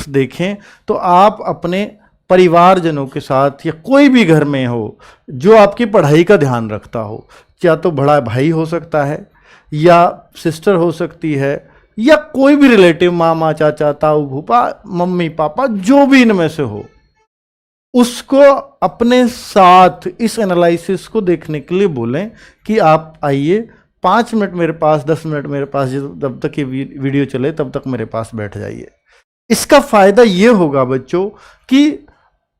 देखें तो आप अपने परिवारजनों के साथ या कोई भी घर में हो जो आपकी पढ़ाई का ध्यान रखता हो, या तो बड़ा भाई हो सकता है या सिस्टर हो सकती है या कोई भी रिलेटिव, मामा चाचा ताऊ फूफा मम्मी पापा जो भी इनमें से हो, उसको अपने साथ इस एनालिसिस को देखने के लिए बोलें कि आप आइए 5 मिनट मेरे पास, 10 मिनट मेरे पास, जब तक ये वीडियो चले तब तक मेरे पास बैठ जाइए। इसका फायदा ये होगा बच्चों कि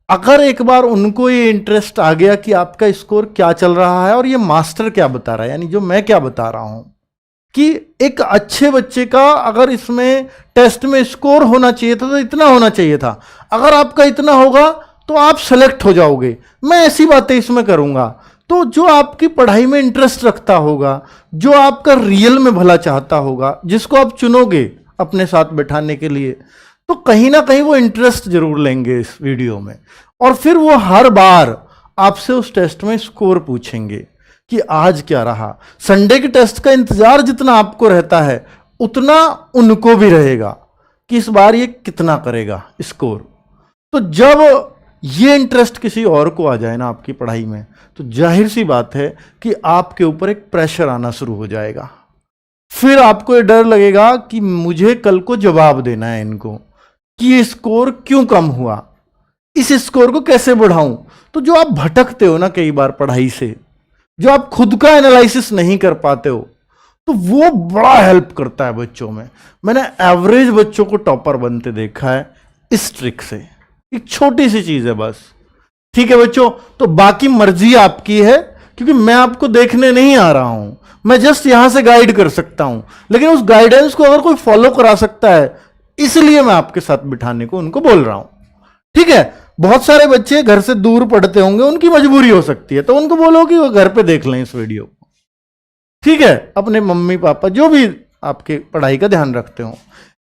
अगर एक बार उनको ये इंटरेस्ट आ गया कि आपका स्कोर क्या चल रहा है और ये मास्टर क्या बता रहा है, यानी जो मैं क्या बता रहा हूं, कि एक अच्छे बच्चे का अगर इसमें टेस्ट में स्कोर होना चाहिए था तो इतना होना चाहिए था, अगर आपका इतना होगा तो आप सेलेक्ट हो जाओगे। मैं ऐसी बातें इसमें करूंगा। तो जो आपकी पढ़ाई में इंटरेस्ट रखता होगा, जो आपका रियल में भला चाहता होगा, जिसको आप चुनोगे अपने साथ बैठाने के लिए, तो कहीं ना कहीं वो इंटरेस्ट जरूर लेंगे इस वीडियो में, और फिर वो हर बार आपसे उस टेस्ट में स्कोर पूछेंगे कि आज क्या रहा। संडे के टेस्ट का इंतजार जितना आपको रहता है उतना उनको भी रहेगा कि इस बार ये कितना करेगा स्कोर। तो जब ये इंटरेस्ट किसी और को आ जाए ना आपकी पढ़ाई में, तो जाहिर सी बात है कि आपके ऊपर एक प्रेशर आना शुरू हो जाएगा। फिर आपको ये डर लगेगा कि मुझे कल को जवाब देना है इनको कि ये स्कोर क्यों कम हुआ, इस स्कोर को कैसे बढ़ाऊं। तो जो आप भटकते हो ना कई बार पढ़ाई से, जो आप खुद का एनालिसिस नहीं कर पाते हो, तो वो बड़ा हेल्प करता है बच्चों में। मैंने एवरेज बच्चों को टॉपर बनते देखा है इस ट्रिक से। एक छोटी सी चीज है बस, ठीक है बच्चों। तो बाकी मर्जी आपकी है, क्योंकि मैं आपको देखने नहीं आ रहा हूं, मैं जस्ट यहां से गाइड कर सकता हूं। लेकिन उस गाइडेंस को अगर कोई फॉलो करा सकता है, इसलिए मैं आपके साथ बिठाने को उनको बोल रहा हूं, ठीक है। बहुत सारे बच्चे घर से दूर पढ़ते होंगे, उनकी मजबूरी हो सकती है, तो उनको बोलो कि वो घर पे देख लें इस वीडियो को, ठीक है। अपने मम्मी पापा जो भी आपके पढ़ाई का ध्यान रखते हो।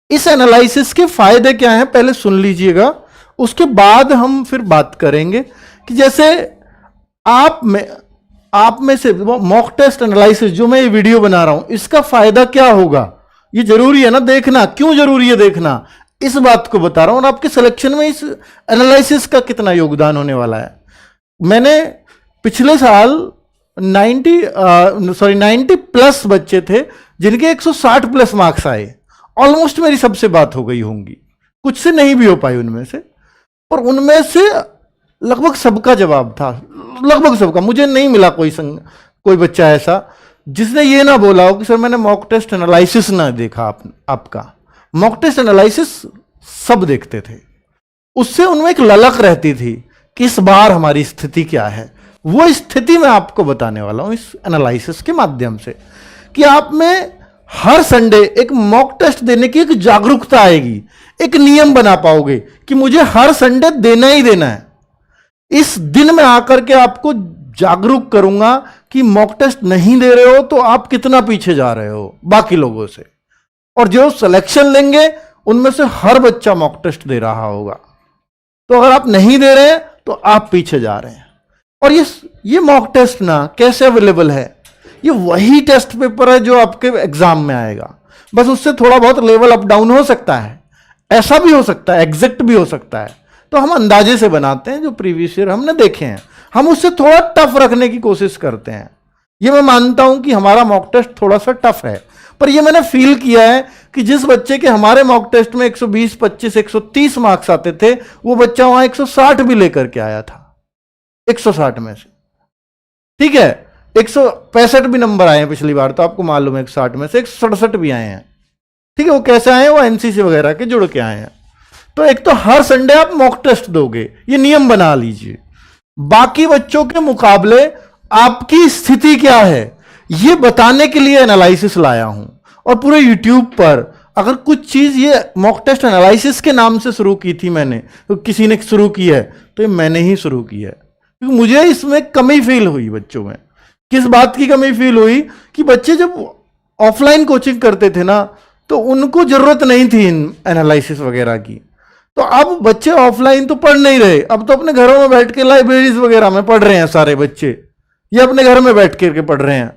इस एनालिसिस के फायदे क्या हैं पहले सुन लीजिएगा, उसके बाद हम फिर बात करेंगे कि जैसे आप में से मॉक टेस्ट एनालिसिस जो मैं ये वीडियो बना रहा हूं, इसका फायदा क्या होगा, ये जरूरी है ना देखना। क्यों जरूरी है देखना, इस बात को बता रहा हूं। और आपके सिलेक्शन में इस एनालिसिस का कितना योगदान होने वाला है। मैंने पिछले साल 90 प्लस बच्चे थे जिनके 160 प्लस मार्क्स आए। ऑलमोस्ट मेरी सबसे बात हो गई होंगी, कुछ से नहीं भी हो पाई उनमें से, पर उनमें से लगभग सबका जवाब था, लगभग सबका। मुझे नहीं मिला कोई बच्चा ऐसा जिसने ये ना बोला हो कि सर मैंने मॉक टेस्ट एनालिसिस ना देखा। आपका मॉक टेस्ट एनालिसिस सब देखते थे, उससे उनमें एक ललक रहती थी कि इस बार हमारी स्थिति क्या है। वो स्थिति मैं आपको बताने वाला हूं इस एनालिसिस के माध्यम से, कि आप में हर संडे एक मॉक टेस्ट देने की एक जागरूकता आएगी, एक नियम बना पाओगे कि मुझे हर संडे देना ही देना है। इस दिन में आकर के आपको जागरूक करूंगा कि मॉक टेस्ट नहीं दे रहे हो तो आप कितना पीछे जा रहे हो बाकी लोगों से। और जो सिलेक्शन लेंगे उनमें से हर बच्चा मॉक टेस्ट दे रहा होगा, तो अगर आप नहीं दे रहे हैं तो आप पीछे जा रहे हैं। और ये मॉक टेस्ट ना कैसे अवेलेबल है, ये वही टेस्ट पेपर है जो आपके एग्जाम में आएगा, बस उससे थोड़ा बहुत लेवल अप डाउन हो सकता है, ऐसा भी हो सकता है, एग्जैक्ट भी हो सकता है। तो हम अंदाजे से बनाते हैं, जो प्रीवियस ईयर हमने देखे हैं हम उससे थोड़ा टफ रखने की कोशिश करते हैं। ये मैं मानता हूं कि हमारा मॉक टेस्ट थोड़ा सा टफ है, पर ये मैंने फील किया है कि जिस बच्चे के हमारे मॉक टेस्ट में 120, 25, 130 मार्क्स आते थे, वो बच्चा वहां 160 भी लेकर के आया था 160 में से, ठीक है। 165 भी नंबर आए हैं पिछली बार, तो आपको मालूम है 160 में से 167 भी आए हैं, ठीक है। वो कैसे आए हैं, वो एनसीसी वगैरह के जुड़ के आए हैं। तो एक तो हर संडे आप मॉक टेस्ट दोगे, ये नियम बना लीजिए। बाकी बच्चों के मुकाबले आपकी स्थिति क्या है ये बताने के लिए एनालिसिस लाया हूं। और पूरे यूट्यूब पर अगर कुछ चीज ये मॉक टेस्ट एनालिसिस के नाम से शुरू की थी मैंने, तो किसी ने शुरू की है तो ये मैंने ही शुरू की है, क्योंकि मुझे इसमें कमी फील हुई बच्चों में। किस बात की कमी फील हुई कि बच्चे जब ऑफलाइन कोचिंग करते थे ना, तो उनको जरूरत नहीं थी इन एनालिसिस वगैरह की। तो अब बच्चे ऑफलाइन तो पढ़ नहीं रहे, अब तो अपने घरों में बैठ के लाइब्रेरीज वगैरह में पढ़ रहे हैं सारे बच्चे, ये अपने घर में बैठ करके पढ़ रहे हैं।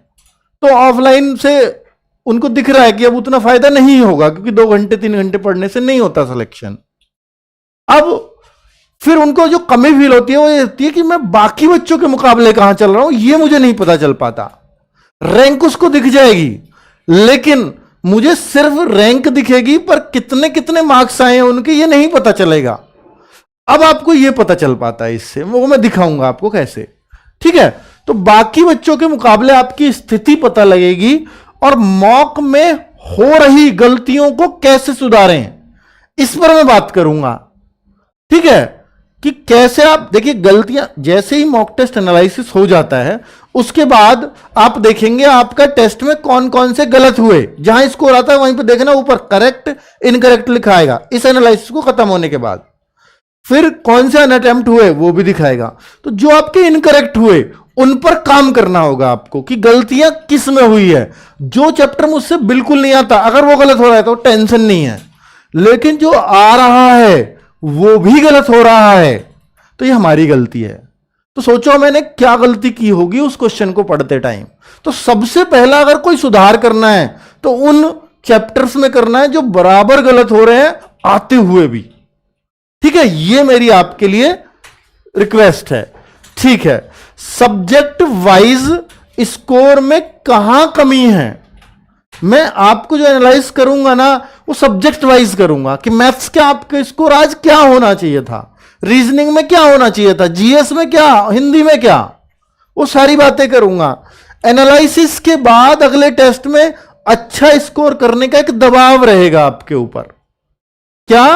तो ऑफलाइन से उनको दिख रहा है कि अब उतना फायदा नहीं होगा, क्योंकि 2 घंटे 3 घंटे पढ़ने से नहीं होता सिलेक्शन। अब फिर उनको जो कमी फील होती है वो ये होती है कि मैं बाकी बच्चों के मुकाबले कहां चल रहा हूं, ये मुझे नहीं पता चल पाता। रैंक उसको दिख जाएगी, लेकिन मुझे सिर्फ रैंक दिखेगी, पर कितने कितने मार्क्स आए हैं उनके ये नहीं पता चलेगा। अब आपको ये पता चल पाता है इससे, वो मैं दिखाऊंगा आपको कैसे। ठीक है, तो बाकी बच्चों के मुकाबले आपकी स्थिति पता लगेगी, और मॉक में हो रही गलतियों को कैसे सुधारें इस पर मैं बात करूंगा। ठीक है, कि कैसे आप देखिए गलतियां, जैसे ही मॉक टेस्ट एनालिसिस हो जाता है उसके बाद आप देखेंगे आपका टेस्ट में कौन कौन से गलत हुए, जहां स्कोर आता है वहीं पे देखना ऊपर करेक्ट इनकरेक्ट लिखा आएगा इस एनालिसिस को खत्म होने के बाद। फिर कौन से अनअटेम्प्ट हुए वो भी दिखाएगा। तो जो आपके इनकरेक्ट हुए उन पर काम करना होगा आपको, कि गलतियां किस में हुई है। जो चैप्टर मुझसे बिल्कुल नहीं आता, अगर वो गलत हो रहा है तो टेंशन नहीं है, लेकिन जो आ रहा है वो भी गलत हो रहा है तो ये हमारी गलती है। तो सोचो मैंने क्या गलती की होगी उस क्वेश्चन को पढ़ते टाइम। तो सबसे पहला अगर कोई सुधार करना है तो उन चैप्टर्स में करना है जो बराबर गलत हो रहे हैं आते हुए भी। ठीक है, ये मेरी आपके लिए रिक्वेस्ट है। ठीक है, सब्जेक्ट वाइज स्कोर में कहां कमी है, मैं आपको जो एनालाइज करूंगा ना वो सब्जेक्ट वाइज करूंगा, कि मैथ्स के आपके स्कोर आज क्या होना चाहिए था, रीजनिंग में क्या होना चाहिए था, जीएस में क्या, हिंदी में क्या, वो सारी बातें करूंगा। एनालिसिस के बाद अगले टेस्ट में अच्छा स्कोर करने का एक दबाव रहेगा आपके ऊपर। क्या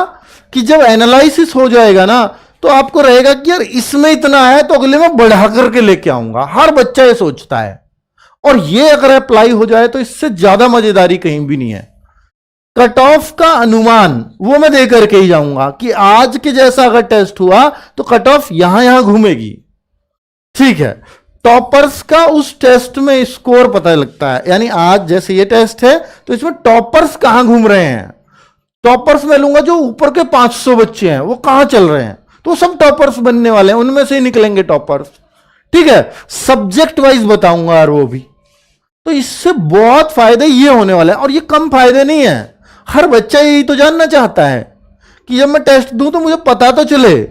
कि जब एनालिसिस हो जाएगा ना तो आपको रहेगा कि यार इसमें इतना है तो अगले में बढ़ा करके लेके आऊंगा। हर बच्चा ये सोचता है, और ये अगर अप्लाई हो जाए तो इससे ज्यादा मजेदारी कहीं भी नहीं है। कट ऑफ का अनुमान वो मैं दे करके ही जाऊंगा कि आज के जैसा अगर टेस्ट हुआ तो कट ऑफ यहां यहां घूमेगी। ठीक है, टॉपर्स का उस टेस्ट में स्कोर पता लगता है, यानी आज जैसे ये टेस्ट है तो इसमें टॉपर्स कहां घूम रहे हैं। टॉपर्स में लूंगा जो ऊपर के 500 बच्चे हैं वो कहां चल रहे हैं, तो सब टॉपर्स बनने वाले हैं, उनमें से ही निकलेंगे टॉपर्स। ठीक है, सब्जेक्ट वाइज बताऊंगा यार वो भी। तो इससे बहुत फायदे ये होने वाले हैं, और ये कम फायदे नहीं है। हर बच्चा यही तो जानना चाहता है कि जब मैं टेस्ट दूं तो मुझे पता तो चले।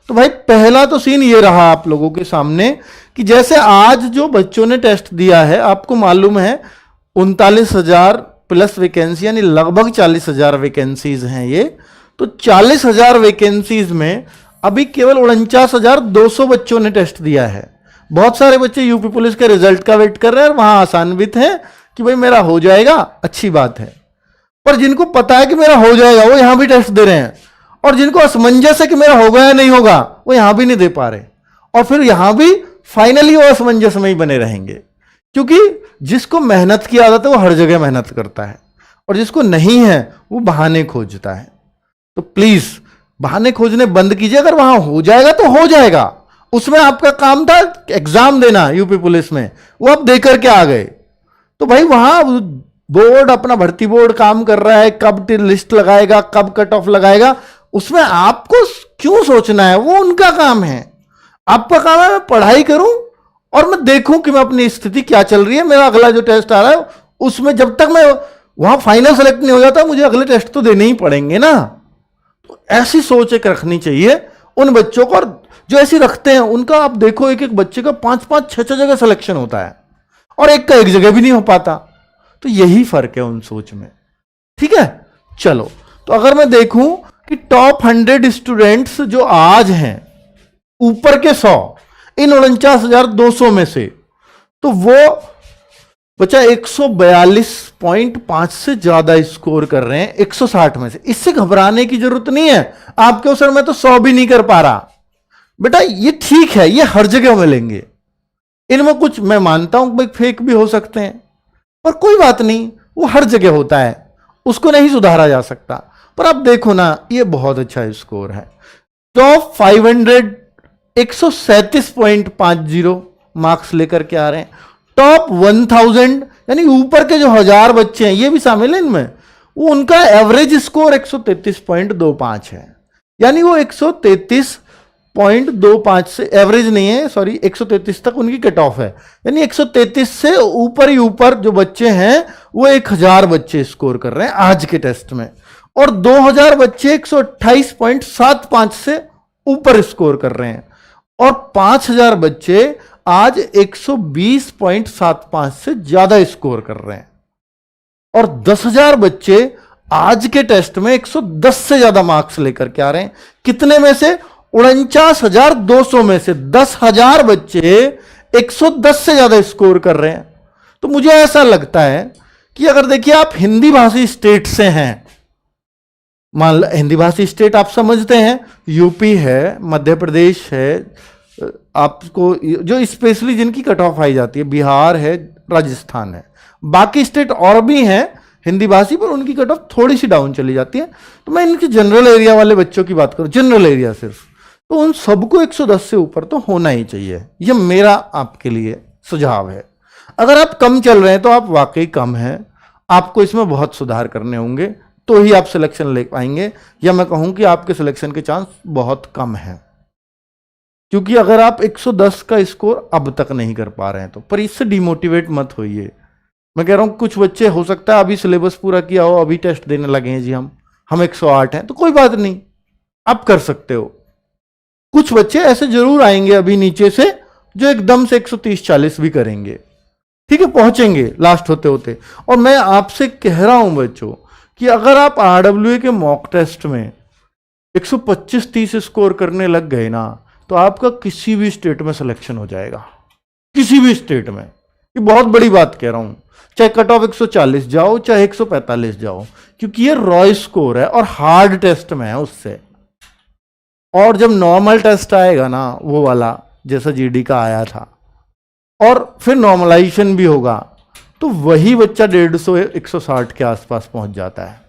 तो भाई पहला तो सीन ये रहा आप लोगों के सामने कि जैसे आज जो बच्चों ने टेस्ट दिया है, आपको मालूम है 39,000 प्लस वैकेंसी, यानी लगभग 40,000 वैकेंसीज हैं ये। तो 40,000 वैकेंसीज में अभी केवल 49,200 बच्चों ने टेस्ट दिया है। बहुत सारे बच्चे यूपी पुलिस के रिजल्ट का वेट कर रहे हैं और वहां आसान्वित हैं कि भाई मेरा हो जाएगा, अच्छी बात है। पर जिनको पता है कि मेरा हो जाएगा वो यहां भी टेस्ट दे रहे हैं, और जिनको असमंजस है कि मेरा होगा या नहीं होगा वो यहां भी नहीं दे पा रहे, और फिर यहां भी फाइनली वो असमंजस में ही बने रहेंगे। क्योंकि जिसको मेहनत की आदत है वो हर जगह मेहनत करता है, और जिसको नहीं है वो बहाने खोजता है। तो प्लीज बहाने खोजने बंद कीजिए। अगर वहां हो जाएगा तो हो जाएगा, उसमें आपका काम था एग्जाम देना यूपी पुलिस में, वो आप देकर के आ गए। तो भाई वहां बोर्ड, अपना भर्ती बोर्ड काम कर रहा है, कब लिस्ट लगाएगा, कब कट ऑफ लगाएगा, उसमें आपको क्यों सोचना है, वो उनका काम है। आपका काम है मैं पढ़ाई करूं और मैं देखूं कि मैं अपनी स्थिति क्या चल रही है, मेरा अगला जो टेस्ट आ रहा है उसमें जब तक मैं वहां फाइनल सेलेक्ट नहीं हो जाता मुझे अगले टेस्ट तो देने ही पड़ेंगे ना। तो ऐसी सोच एक रखनी चाहिए उन बच्चों को, और जो ऐसी रखते हैं उनका आप देखो एक एक बच्चे का 5-5, 6-6 जगह सिलेक्शन होता है और एक का एक जगह भी नहीं हो पाता। तो यही फर्क है उन सोच में। ठीक है, चलो तो अगर मैं देखूं कि टॉप 100 स्टूडेंट्स जो आज हैं ऊपर के 100, इन 49,200 में से, तो वो बच्चा 142.5 से ज्यादा स्कोर कर रहे हैं 160 में से। इससे घबराने की जरूरत नहीं है। आपके सर मैं तो 100 भी नहीं कर पा रहा, बेटा ये ठीक है, ये हर जगह मिलेंगे। इनमें कुछ मैं मानता हूं भाई फेक भी हो सकते हैं, पर कोई बात नहीं, वो हर जगह होता है, उसको नहीं सुधारा जा सकता। पर आप देखो ना, ये बहुत अच्छा स्कोर है। टॉप 500 137.50 मार्क्स लेकर के आ रहे हैं। टॉप 1000 यानी ऊपर के जो 1000 बच्चे हैं ये भी शामिल है इनमें, वो उनका एवरेज स्कोर 133.25 है, यानी वो 133.25 से एवरेज नहीं है, सॉरी 133 तक उनकी कट ऑफ है, यानी 133 से ऊपर ही ऊपर जो बच्चे हैं वो 1000 बच्चे स्कोर कर रहे हैं आज के टेस्ट में। और 2000 बच्चे 128.75 से ऊपर स्कोर कर रहे हैं, और 5000 बच्चे आज 120.75 से ज्यादा स्कोर कर रहे हैं, और 10,000 बच्चे आज के टेस्ट में 110 से ज्यादा मार्क्स लेकर के आ रहे हैं। कितने में से? 49,200 में से 10,000 बच्चे 110 से ज्यादा स्कोर कर रहे हैं। तो मुझे ऐसा लगता है कि अगर देखिए आप हिंदी भाषी स्टेट से हैं, मान लो हिंदी भाषी स्टेट आप समझते हैं, यूपी है, मध्य प्रदेश है, आपको जो स्पेशली जिनकी कट ऑफ आई जाती है, बिहार है, राजस्थान है, बाकी स्टेट और भी हैं हिंदी भाषी पर उनकी कट ऑफ थोड़ी सी डाउन चली जाती है। तो मैं इनके जनरल एरिया वाले बच्चों की बात करूं, जनरल एरिया सिर्फ, तो उन सबको 110 से ऊपर तो होना ही चाहिए। यह मेरा आपके लिए सुझाव है। अगर आप कम चल रहे हैं तो आप वाकई कम हैं, आपको इसमें बहुत सुधार करने होंगे, तो ही आप सिलेक्शन ले पाएंगे, या मैं कहूं कि आपके सिलेक्शन के चांस बहुत कम है। क्योंकि अगर आप 110 का स्कोर अब तक नहीं कर पा रहे हैं तो, पर इससे डिमोटिवेट मत होइए। मैं कह रहा हूं कुछ बच्चे हो सकता है अभी सिलेबस पूरा किया हो, अभी टेस्ट देने लगे हैं जी, हम 108 हैं, तो कोई बात नहीं, आप कर सकते हो। कुछ बच्चे ऐसे जरूर आएंगे अभी नीचे से जो एकदम से 130-40 भी करेंगे, ठीक है, पहुंचेंगे लास्ट होते होते। और मैं आपसे कह रहा हूं बच्चों कि अगर आप RWA के मॉक टेस्ट में 125-30 स्कोर करने लग गए ना, तो आपका किसी भी स्टेट में सिलेक्शन हो जाएगा, किसी भी स्टेट में। ये बहुत बड़ी बात कह रहा हूं, चाहे कट ऑफ 140 जाओ चाहे 145 जाओ, क्योंकि ये रॉ स्कोर है और हार्ड टेस्ट में है उससे। और जब नॉर्मल टेस्ट आएगा ना, वो वाला जैसा GD का आया था, और फिर नॉर्मलाइजेशन भी होगा, तो वही बच्चा 150-160 के आसपास पहुंच जाता है,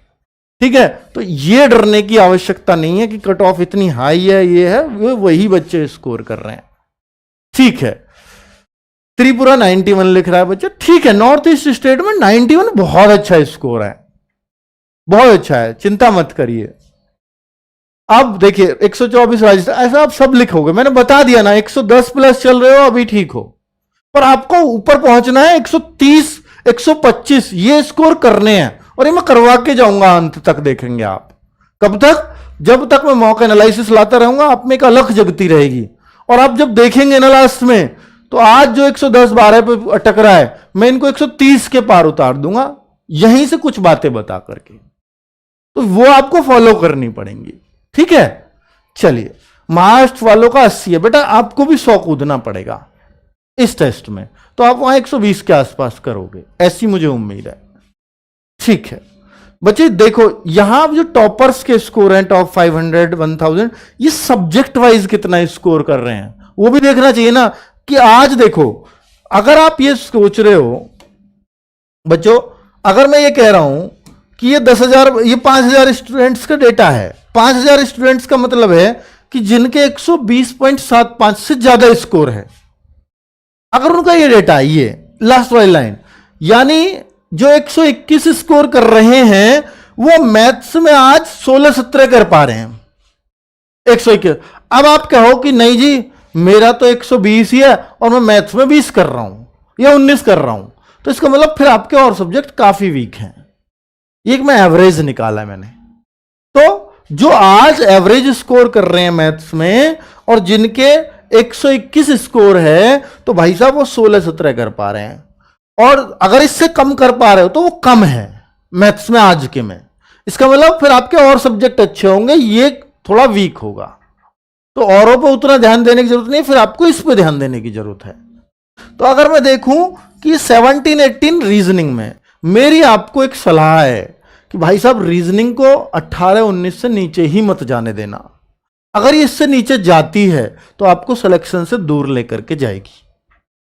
ठीक है। तो ये डरने की आवश्यकता नहीं है कि कट ऑफ इतनी हाई है, ये है, वही बच्चे स्कोर कर रहे हैं, ठीक है। त्रिपुरा 91 लिख रहा है बच्चा, ठीक है, नॉर्थ ईस्ट स्टेट में 91 बहुत अच्छा स्कोर है, बहुत अच्छा है, चिंता मत करिए। अब देखिए 124 राजस्थान, ऐसा आप सब लिखोगे, मैंने बता दिया ना, 110 प्लस चल रहे हो अभी ठीक हो, पर आपको ऊपर पहुंचना है 130, 125 ये स्कोर करने हैं, और ये मैं करवा के जाऊंगा, अंत तक देखेंगे आप। कब तक? जब तक मैं मॉक एनालिसिस लाता रहूंगा, आप में एक अलग जगती रहेगी, और आप जब देखेंगे ना लास्ट में, तो आज जो 110-12 पे अटक रहा है, मैं इनको 130 के पार उतार दूंगा, यहीं से कुछ बातें बता करके, तो वो आपको फॉलो करनी पड़ेंगी, ठीक है। चलिए, महाराष्ट्र वालों का 80 है बेटा, आपको भी 100 कूदना पड़ेगा इस टेस्ट में, तो आप वहां 120 के आसपास करोगे, ऐसी मुझे उम्मीद है, ठीक है। बच्चे देखो, यहां जो टॉपर्स के स्कोर हैं, टॉप 500, 1000, ये सब्जेक्ट वाइज कितना स्कोर कर रहे हैं वो भी देखना चाहिए ना। कि आज देखो, अगर आप ये सोच रहे हो बच्चों, अगर मैं ये कह रहा हूं कि ये 10,000, ये 5,000 स्टूडेंट्स का डेटा है, 5,000 स्टूडेंट्स का मतलब है कि जिनके 120.75 से ज्यादा स्कोर है, अगर उनका ये डेटा है, ये लास्ट वाली लाइन, यानी जो 121 स्कोर कर रहे हैं वो मैथ्स में आज 16-17 कर पा रहे हैं, 121। अब आप कहो कि नहीं जी मेरा तो 120 ही है और मैं मैथ्स में 20 कर रहा हूं या 19 कर रहा हूं, तो इसका मतलब फिर आपके और सब्जेक्ट काफी वीक हैं। एक मैं एवरेज निकाला है मैंने, तो जो आज एवरेज स्कोर कर रहे हैं मैथ्स में और जिनके 121 स्कोर है, तो भाई साहब वो 16-17 कर पा रहे हैं, और अगर इससे कम कर पा रहे हो तो वो कम है मैथ्स में आज के में। इसका मतलब फिर आपके और सब्जेक्ट अच्छे होंगे, ये थोड़ा वीक होगा, तो औरों पर उतना ध्यान देने की जरूरत नहीं, फिर आपको इस पे ध्यान देने की जरूरत है। तो अगर मैं देखूं कि 17-18 रीजनिंग में, मेरी आपको एक सलाह है कि भाई साहब रीजनिंग को 18-19 से नीचे ही मत जाने देना। अगर ये इससे नीचे जाती है तो आपको सिलेक्शन से दूर लेकर के जाएगी,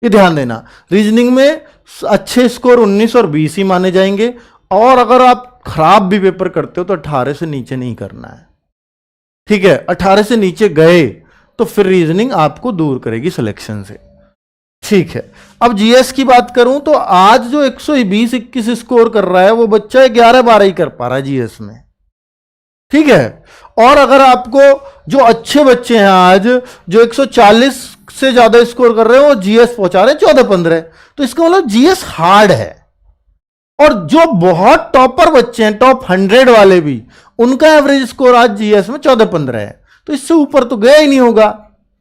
ये ध्यान देना। रीजनिंग में अच्छे स्कोर 19 और 20 ही माने जाएंगे, और अगर आप खराब भी पेपर करते हो तो 18 से नीचे नहीं करना है, ठीक है। 18 से नीचे गए तो फिर रीजनिंग आपको दूर करेगी सिलेक्शन से, ठीक है। अब जीएस की बात करूं तो आज जो 120-21 स्कोर कर रहा है वो बच्चा 11-12 ही कर पा रहा है जीएस में, ठीक है। और अगर आपको जो अच्छे बच्चे हैं आज जो 140 से ज्यादा स्कोर कर रहे हैं वो जीएस पहुंचा रहे हैं 14-15, तो इसका मतलब जीएस हार्ड है और जो बहुत टॉपर बच्चे हैं, टॉप 100 वाले भी, उनका एवरेज स्कोर आज जीएस में 14-15 है। तो इससे ऊपर तो गया ही नहीं होगा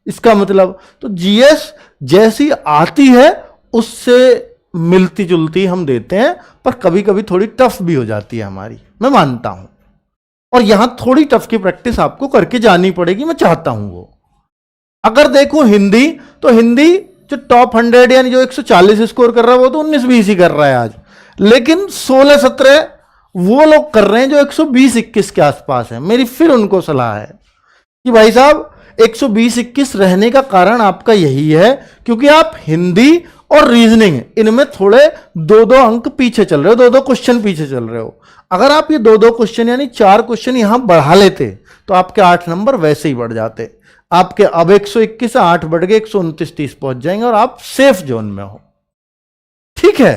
इसका मतलब। तो जीएस जैसी आती है उससे मिलती जुलती हम देते हैं, पर कभी कभी थोड़ी टफ भी हो जाती है हमारी, मैं मानता हूं। और यहां थोड़ी टफ की प्रैक्टिस आपको करके जानी पड़ेगी, मैं चाहता हूं वो। अगर देखो हिंदी, तो हिंदी जो टॉप 100 यानी जो 140 स्कोर कर रहा है वो तो 19-20 ही कर रहा है आज, लेकिन 16-17 वो लोग कर रहे हैं जो 120-21 के आसपास है। मेरी फिर उनको सलाह है कि भाई साहब 120-21 रहने का कारण आपका यही है क्योंकि आप हिंदी और रीजनिंग इनमें थोड़े 2-2 अंक पीछे चल रहे हो, 2-2 क्वेश्चन पीछे चल रहे हो। अगर आप ये 2-2 क्वेश्चन यानी 4 क्वेश्चन यहां बढ़ा लेते तो आपके 8 नंबर वैसे ही बढ़ जाते। आपके अब 121 से 8 बढ़ गए 129-30 पहुंच जाएंगे और आप सेफ जोन में हो। ठीक है,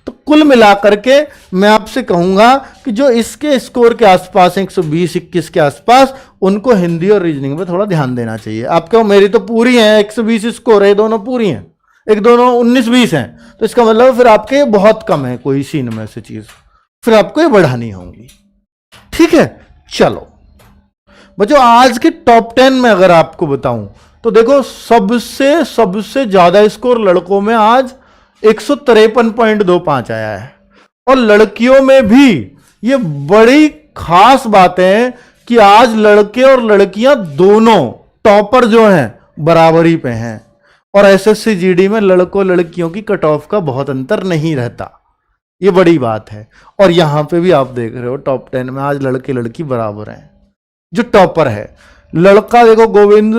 तो कुल मिलाकर के मैं आपसे कहूंगा कि जो इसके स्कोर के आसपास 120-21 के आसपास, उनको हिंदी और रीजनिंग पे थोड़ा ध्यान देना चाहिए। आप कहो मेरी तो पूरी है 120 स्कोर है, दोनों पूरी हैं, एक दोनों 19-20 हैं, तो इसका मतलब फिर आपके बहुत कम है कोई सीन में से चीज, फिर आपको ये बढ़ानी होगी। ठीक है, चलो बच्चों आज के टॉप 10 में अगर आपको बताऊं तो देखो सबसे ज्यादा स्कोर लड़कों में आज 153.25 आया है, और लड़कियों में भी ये बड़ी खास बात है कि आज लड़के और लड़कियां दोनों टॉपर जो हैं बराबरी पे हैं, और एसएससी जीडी में लड़कों लड़कियों की कट ऑफ का बहुत अंतर नहीं रहता, ये बड़ी बात है। और यहां पे भी आप देख रहे हो टॉप 10 में आज लड़के लड़की बराबर हैं। जो टॉपर है लड़का देखो गोविंद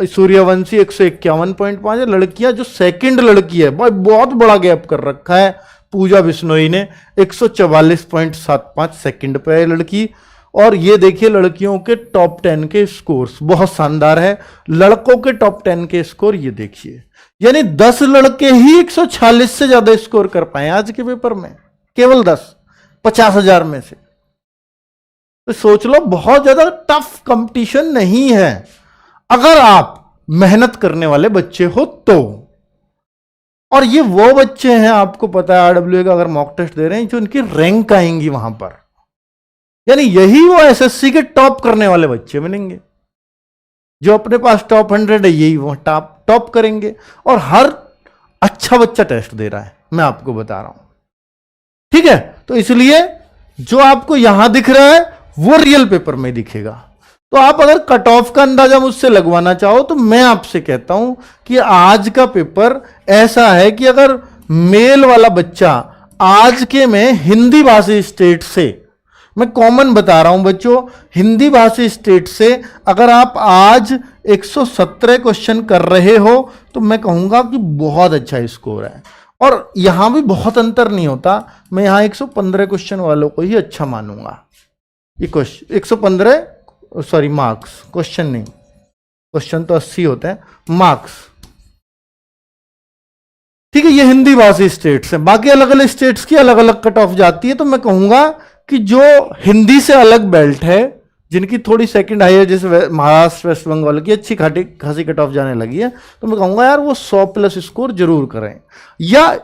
सूर्यवंशी 151.5 है, लड़कियां जो सेकंड लड़की है भाई बहुत बड़ा गैप कर रखा है, पूजा बिश्नोई ने 144.75 सेकंड पे है लड़की। और ये देखिए लड़कियों के टॉप 10 के स्कोर्स बहुत शानदार है, लड़कों के टॉप 10 के स्कोर ये देखिए, यानी 10 लड़के ही 146 से ज्यादा स्कोर कर पाए आज के पेपर में, केवल 10 50,000 में से। तो सोच लो बहुत ज्यादा टफ कंपटीशन नहीं है अगर आप मेहनत करने वाले बच्चे हो तो। और ये वो बच्चे हैं आपको पता है आरडब्ल्यूए का अगर मॉक टेस्ट दे रहे हैं जो इनकी रैंक आएंगी वहां पर, यानी यही वो एसएससी के टॉप करने वाले बच्चे बनेंगे। जो अपने पास टॉप 100 है यही वो टॉप करेंगे, और हर अच्छा बच्चा टेस्ट दे रहा है, मैं आपको बता रहा हूं। ठीक है, तो इसलिए जो आपको यहां दिख रहा है वो रियल पेपर में दिखेगा। तो आप अगर कट ऑफ का अंदाजा मुझसे लगवाना चाहो तो मैं आपसे कहता हूं कि आज का पेपर ऐसा है कि अगर मेल वाला बच्चा आज के में हिंदी भाषी स्टेट से, मैं कॉमन बता रहा हूं बच्चों, हिंदी भाषी स्टेट से अगर आप आज 117 क्वेश्चन कर रहे हो तो मैं कहूंगा कि बहुत अच्छा स्कोर है। और यहां भी बहुत अंतर नहीं होता, मैं यहां 115 क्वेश्चन वालों को ही अच्छा मानूंगा। ये क्वेश्चन 115 सॉरी मार्क्स, क्वेश्चन नहीं, क्वेश्चन तो 80 होते हैं, मार्क्स। ठीक है, ये हिंदी भाषी स्टेट्स हैं, बाकी अलग अलग स्टेट्स की अलग अलग कट ऑफ जाती है। तो मैं कहूंगा कि जो हिंदी से अलग बेल्ट है, जिनकी थोड़ी सेकंड हाई है, जैसे महाराष्ट्र वेस्ट बंगाल की अच्छी खासी कट ऑफ जाने लगी है, तो मैं कहूंगा यार वो 100+ स्कोर जरूर करें। या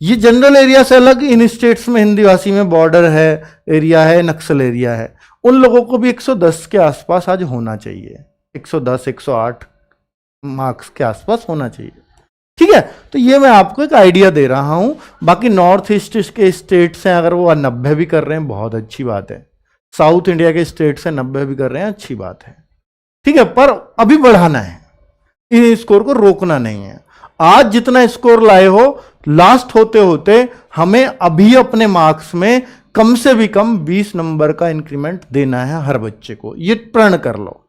ये जनरल एरिया से अलग इन स्टेट्स में हिंदी भाषी में बॉर्डर है, एरिया है, नक्सल एरिया है, उन लोगों को भी 110 के आसपास आज होना चाहिए, 110 108 मार्क्स के आसपास होना चाहिए। ठीक है, तो ये मैं आपको एक आइडिया दे रहा हूं। बाकी नॉर्थ ईस्ट के स्टेट्स हैं अगर वो 90 भी कर रहे हैं बहुत अच्छी बात है, साउथ इंडिया के स्टेट्स हैं 90 भी कर रहे हैं अच्छी बात है। ठीक है, पर अभी बढ़ाना है, इन स्कोर को रोकना नहीं है। आज जितना स्कोर लाए हो लास्ट होते होते हमें अभी अपने मार्क्स में कम से भी कम 20 नंबर का इंक्रीमेंट देना है हर बच्चे को, ये प्रण कर लो।